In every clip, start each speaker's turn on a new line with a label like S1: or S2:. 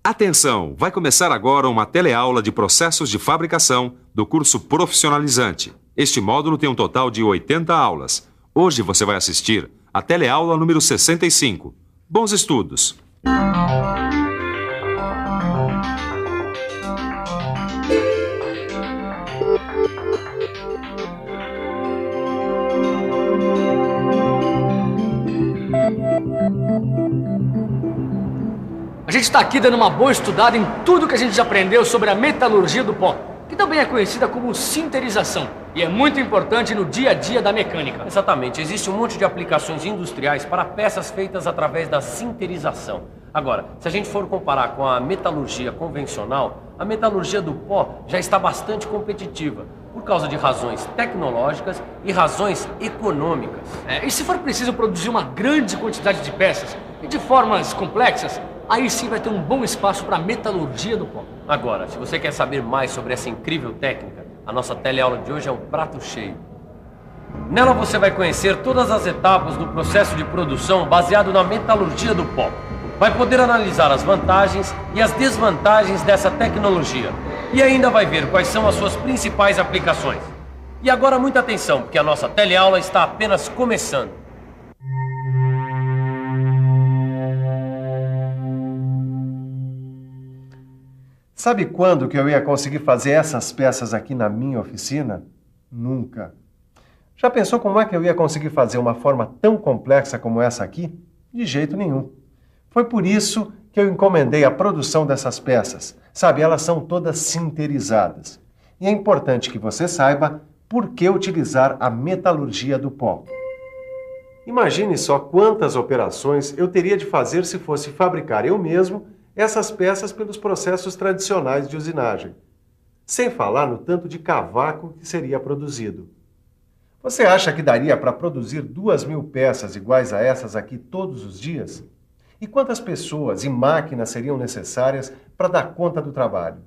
S1: Atenção! Vai começar agora uma teleaula de processos de fabricação do curso Profissionalizante. Este módulo tem um total de 80 aulas. Hoje você vai assistir a teleaula número 65. Bons estudos!
S2: A gente está aqui dando uma boa estudada em tudo que a gente já aprendeu sobre a metalurgia do pó, que também é conhecida como sinterização, e é muito importante no dia a dia da mecânica.
S3: Exatamente, existe um monte de aplicações industriais para peças feitas através da sinterização. Agora, se a gente for comparar com a metalurgia convencional, a metalurgia do pó já está bastante competitiva, por causa de razões tecnológicas e razões econômicas.
S2: E se for preciso produzir uma grande quantidade de peças e de formas complexas, aí sim vai ter um bom espaço para a metalurgia do pó.
S3: Agora, se você quer saber mais sobre essa incrível técnica, a nossa teleaula de hoje é um prato cheio. Nela você vai conhecer todas as etapas do processo de produção baseado na metalurgia do pó. Vai poder analisar as vantagens e as desvantagens dessa tecnologia. E ainda vai ver quais são as suas principais aplicações. E agora muita atenção, porque a nossa teleaula está apenas começando.
S4: Sabe quando que eu ia conseguir fazer essas peças aqui na minha oficina? Nunca. Já pensou como é que eu ia conseguir fazer uma forma tão complexa como essa aqui? De jeito nenhum. Foi por isso que eu encomendei a produção dessas peças. Sabe, elas são todas sinterizadas. E é importante que você saiba por que utilizar a metalurgia do pó. Imagine só quantas operações eu teria de fazer se fosse fabricar eu mesmo essas peças pelos processos tradicionais de usinagem. Sem falar no tanto de cavaco que seria produzido. Você acha que daria para produzir 2.000 peças iguais a essas aqui todos os dias? E quantas pessoas e máquinas seriam necessárias para dar conta do trabalho?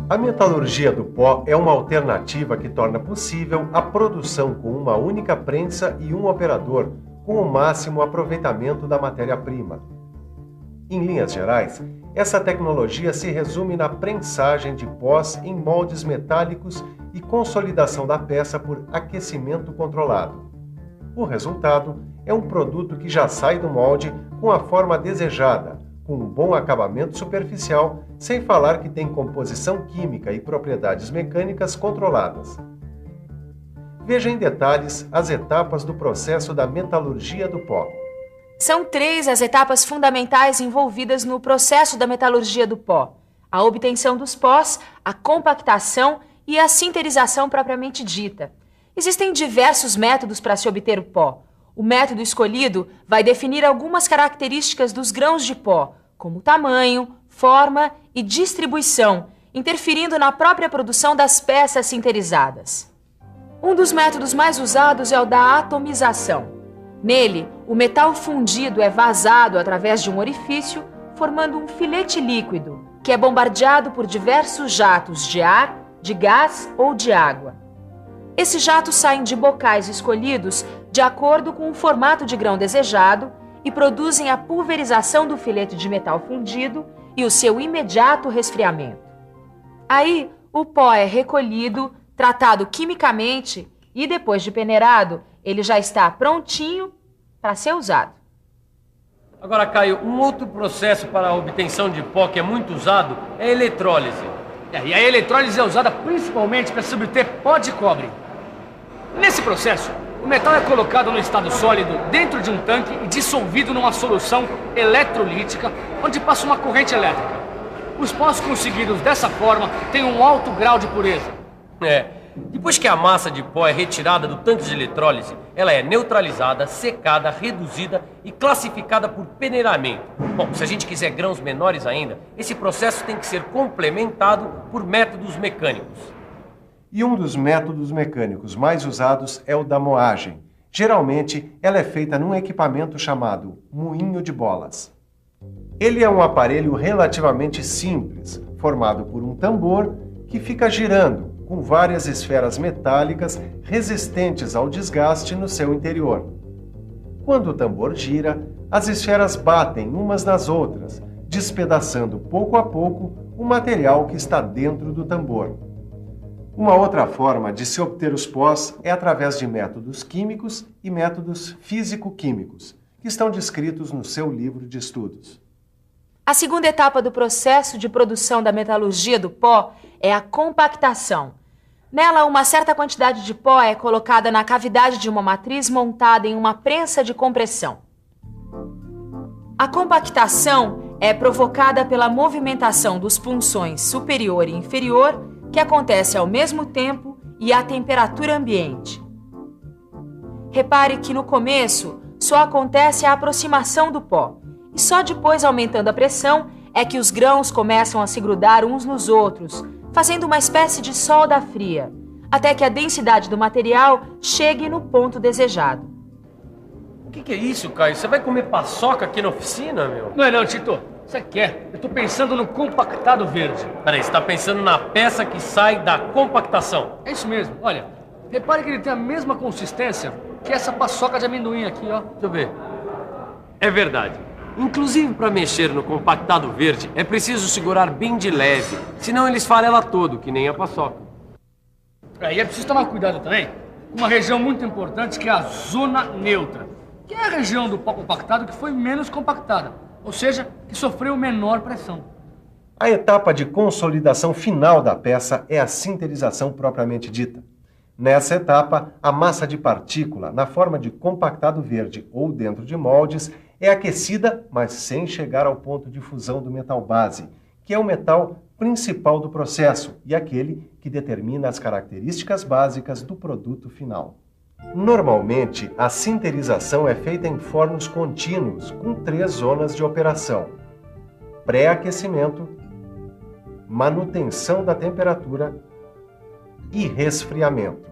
S4: A metalurgia do pó é uma alternativa que torna possível a produção com uma única prensa e um operador, com o máximo aproveitamento da matéria-prima. Em linhas gerais, essa tecnologia se resume na prensagem de pós em moldes metálicos e consolidação da peça por aquecimento controlado. O resultado é um produto que já sai do molde com a forma desejada, com um bom acabamento superficial, sem falar que tem composição química e propriedades mecânicas controladas. Veja em detalhes as etapas do processo da metalurgia do pó.
S5: São 3 as etapas fundamentais envolvidas no processo da metalurgia do pó: a obtenção dos pós, a compactação e a sinterização propriamente dita. Existem diversos métodos para se obter o pó. O método escolhido vai definir algumas características dos grãos de pó, como tamanho, forma e distribuição, interferindo na própria produção das peças sinterizadas. Um dos métodos mais usados é o da atomização. Nele, o metal fundido é vazado através de um orifício, formando um filete líquido, que é bombardeado por diversos jatos de ar, de gás ou de água. Esses jatos saem de bocais escolhidos de acordo com o formato de grão desejado e produzem a pulverização do filete de metal fundido e o seu imediato resfriamento. Aí, o pó é recolhido, tratado quimicamente e, depois de peneirado, ele já está prontinho para ser usado.
S3: Agora, Caio, um outro processo para a obtenção de pó que é muito usado é a eletrólise.
S2: E a eletrólise é usada principalmente para se obter pó de cobre. Nesse processo, o metal é colocado no estado sólido dentro de um tanque e dissolvido numa solução eletrolítica, onde passa uma corrente elétrica. Os pós conseguidos dessa forma têm um alto grau de pureza.
S3: Depois que a massa de pó é retirada do tanque de eletrólise, ela é neutralizada, secada, reduzida e classificada por peneiramento. Bom, se a gente quiser grãos menores ainda, esse processo tem que ser complementado por métodos mecânicos.
S4: E um dos métodos mecânicos mais usados é o da moagem. Geralmente, ela é feita num equipamento chamado moinho de bolas. Ele é um aparelho relativamente simples, formado por um tambor que fica girando, com várias esferas metálicas resistentes ao desgaste no seu interior. Quando o tambor gira, as esferas batem umas nas outras, despedaçando pouco a pouco o material que está dentro do tambor. Uma outra forma de se obter os pós é através de métodos químicos e métodos físico-químicos, que estão descritos no seu livro de estudos.
S5: A segunda etapa do processo de produção da metalurgia do pó é a compactação. Nela, uma certa quantidade de pó é colocada na cavidade de uma matriz montada em uma prensa de compressão. A compactação é provocada pela movimentação dos punções superior e inferior, que acontece ao mesmo tempo e à temperatura ambiente. Repare que no começo só acontece a aproximação do pó, e só depois, aumentando a pressão, é que os grãos começam a se grudar uns nos outros, fazendo uma espécie de solda fria, até que a densidade do material chegue no ponto desejado.
S3: O que é isso, Caio? Você vai comer paçoca aqui na oficina, meu?
S2: Não é não, Tito. Você quer? Eu tô pensando no compactado verde.
S3: Peraí, você tá pensando na peça que sai da compactação?
S2: É isso mesmo. Olha, repare que ele tem a mesma consistência que essa paçoca de amendoim aqui, ó.
S3: Deixa eu ver. É verdade. Inclusive, para mexer no compactado verde, é preciso segurar bem de leve, senão ele esfarela todo, que nem a paçoca.
S2: E é preciso tomar cuidado também com uma região muito importante, que é a zona neutra, que é a região do pó compactado que foi menos compactada, ou seja, que sofreu menor pressão.
S4: A etapa de consolidação final da peça é a sinterização propriamente dita. Nessa etapa, a massa de partícula, na forma de compactado verde ou dentro de moldes, é aquecida, mas sem chegar ao ponto de fusão do metal base, que é o metal principal do processo e aquele que determina as características básicas do produto final. Normalmente, a sinterização é feita em fornos contínuos, com 3 zonas de operação: pré-aquecimento, manutenção da temperatura e resfriamento.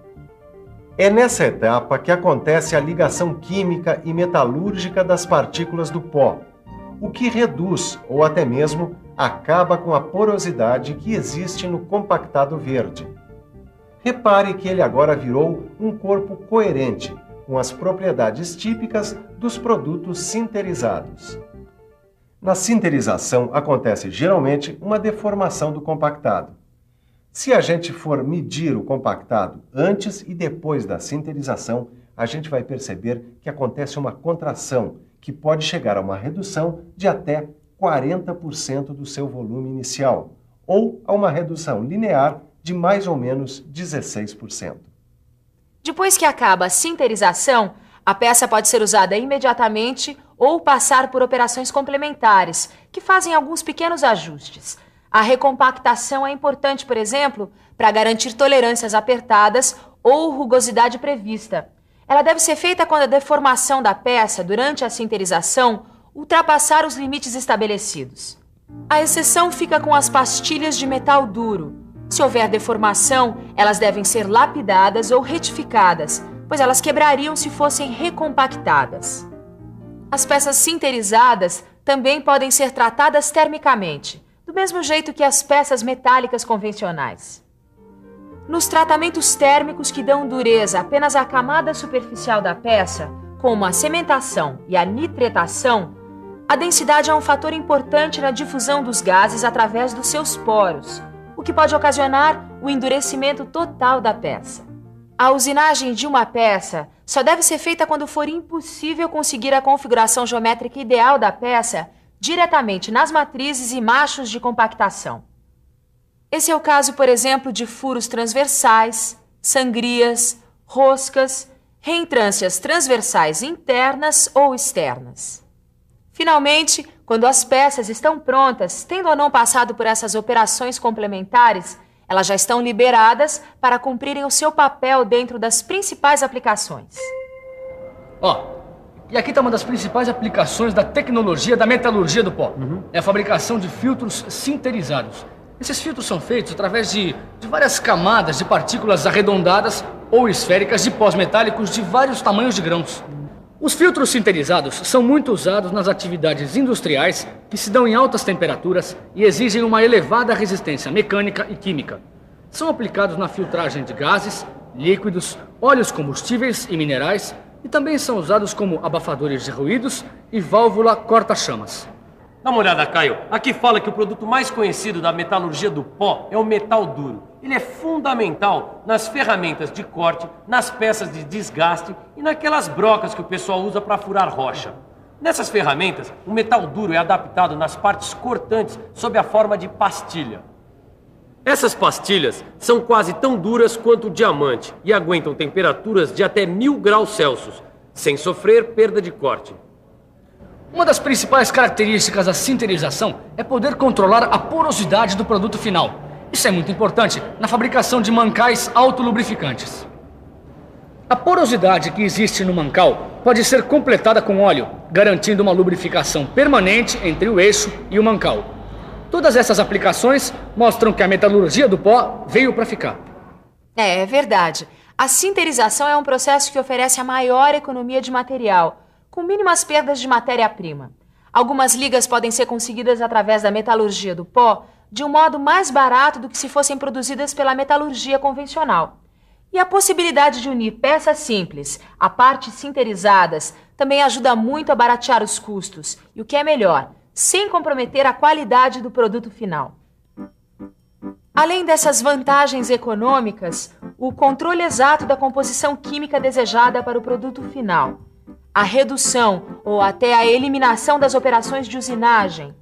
S4: É nessa etapa que acontece a ligação química e metalúrgica das partículas do pó, o que reduz ou até mesmo acaba com a porosidade que existe no compactado verde. Repare que ele agora virou um corpo coerente, com as propriedades típicas dos produtos sinterizados. Na sinterização acontece geralmente uma deformação do compactado. Se a gente for medir o compactado antes e depois da sinterização, a gente vai perceber que acontece uma contração, que pode chegar a uma redução de até 40% do seu volume inicial, ou a uma redução linear de mais ou menos 16%.
S5: Depois que acaba a sinterização, a peça pode ser usada imediatamente ou passar por operações complementares, que fazem alguns pequenos ajustes. A recompactação é importante, por exemplo, para garantir tolerâncias apertadas ou rugosidade prevista. Ela deve ser feita quando a deformação da peça durante a sinterização ultrapassar os limites estabelecidos. A exceção fica com as pastilhas de metal duro. Se houver deformação, elas devem ser lapidadas ou retificadas, pois elas quebrariam se fossem recompactadas. As peças sinterizadas também podem ser tratadas termicamente, do mesmo jeito que as peças metálicas convencionais. Nos tratamentos térmicos que dão dureza apenas à camada superficial da peça, como a cementação e a nitretação, a densidade é um fator importante na difusão dos gases através dos seus poros, o que pode ocasionar o endurecimento total da peça. A usinagem de uma peça só deve ser feita quando for impossível conseguir a configuração geométrica ideal da peça diretamente nas matrizes e machos de compactação. Esse é o caso, por exemplo, de furos transversais, sangrias, roscas, reentrâncias transversais internas ou externas. Finalmente, quando as peças estão prontas, tendo ou não passado por essas operações complementares, elas já estão liberadas para cumprirem o seu papel dentro das principais aplicações.
S2: E aqui está uma das principais aplicações da tecnologia da metalurgia do pó. É a fabricação de filtros sinterizados. Esses filtros são feitos através de várias camadas de partículas arredondadas ou esféricas de pós metálicos de vários tamanhos de grãos. Os filtros sinterizados são muito usados nas atividades industriais que se dão em altas temperaturas e exigem uma elevada resistência mecânica e química. São aplicados na filtragem de gases, líquidos, óleos combustíveis e minerais, e também são usados como abafadores de ruídos e válvula corta-chamas.
S3: Dá uma olhada, Caio. Aqui fala que o produto mais conhecido da metalurgia do pó é o metal duro. Ele é fundamental nas ferramentas de corte, nas peças de desgaste e naquelas brocas que o pessoal usa para furar rocha. Nessas ferramentas, o metal duro é adaptado nas partes cortantes sob a forma de pastilha. Essas pastilhas são quase tão duras quanto o diamante e aguentam temperaturas de até 1000 graus Celsius, sem sofrer perda de corte.
S2: Uma das principais características da sinterização é poder controlar a porosidade do produto final. Isso é muito importante na fabricação de mancais autolubrificantes. A porosidade que existe no mancal pode ser completada com óleo, garantindo uma lubrificação permanente entre o eixo e o mancal. Todas essas aplicações mostram que a metalurgia do pó veio para ficar.
S5: É verdade. A sinterização é um processo que oferece a maior economia de material, com mínimas perdas de matéria-prima. Algumas ligas podem ser conseguidas através da metalurgia do pó de um modo mais barato do que se fossem produzidas pela metalurgia convencional. E a possibilidade de unir peças simples a partes sinterizadas também ajuda muito a baratear os custos e, o que é melhor, sem comprometer a qualidade do produto final. Além dessas vantagens econômicas, o controle exato da composição química desejada para o produto final, a redução ou até a eliminação das operações de usinagem,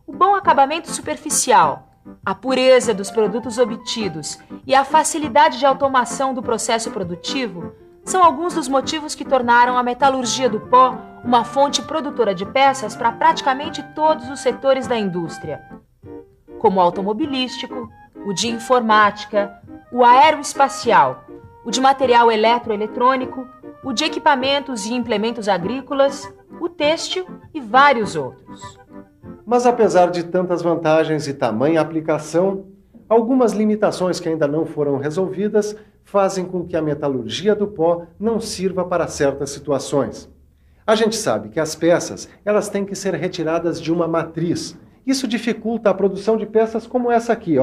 S5: o bom acabamento superficial, a pureza dos produtos obtidos e a facilidade de automação do processo produtivo são alguns dos motivos que tornaram a metalurgia do pó uma fonte produtora de peças para praticamente todos os setores da indústria, como o automobilístico, o de informática, o aeroespacial, o de material eletroeletrônico, o de equipamentos e implementos agrícolas, o têxtil e vários outros.
S4: Mas apesar de tantas vantagens e tamanha aplicação, algumas limitações que ainda não foram resolvidas fazem com que a metalurgia do pó não sirva para certas situações. A gente sabe que as peças, elas têm que ser retiradas de uma matriz. Isso dificulta a produção de peças como essa aqui,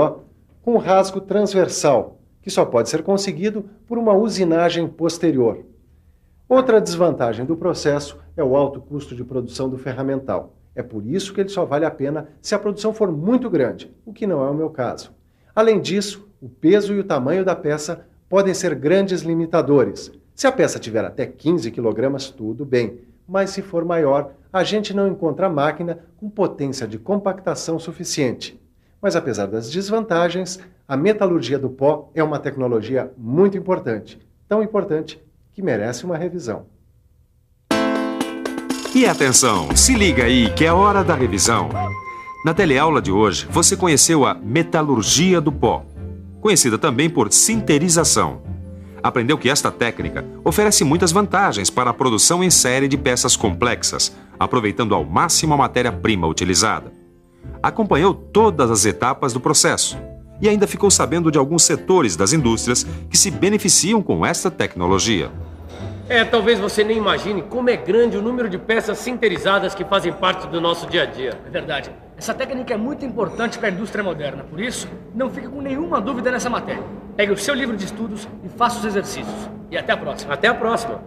S4: com rasgo transversal, que só pode ser conseguido por uma usinagem posterior. Outra desvantagem do processo é o alto custo de produção do ferramental. É por isso que ele só vale a pena se a produção for muito grande, o que não é o meu caso. Além disso, o peso e o tamanho da peça podem ser grandes limitadores. Se a peça tiver até 15 kg, tudo bem, mas se for maior, a gente não encontra máquina com potência de compactação suficiente. Mas apesar das desvantagens, a metalurgia do pó é uma tecnologia muito importante, tão importante que merece uma revisão.
S1: E atenção, se liga aí que é hora da revisão. Na teleaula de hoje, você conheceu a metalurgia do pó, conhecida também por sinterização. Aprendeu que esta técnica oferece muitas vantagens para a produção em série de peças complexas, aproveitando ao máximo a matéria-prima utilizada. Acompanhou todas as etapas do processo e ainda ficou sabendo de alguns setores das indústrias que se beneficiam com esta tecnologia.
S3: Talvez você nem imagine como é grande o número de peças sinterizadas que fazem parte do nosso dia a dia.
S2: É verdade. Essa técnica é muito importante para a indústria moderna. Por isso, não fique com nenhuma dúvida nessa matéria. Pegue o seu livro de estudos e faça os exercícios. E até a próxima.
S3: Até a próxima.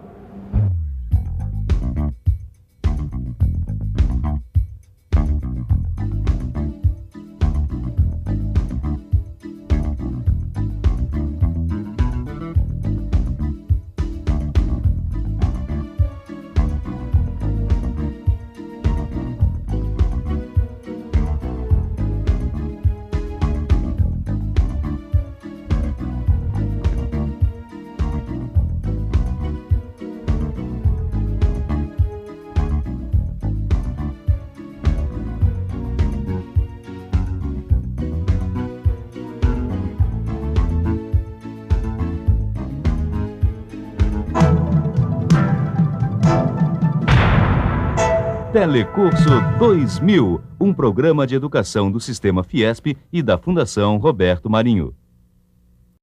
S6: Telecurso 2000, um programa de educação do Sistema Fiesp e da Fundação Roberto Marinho.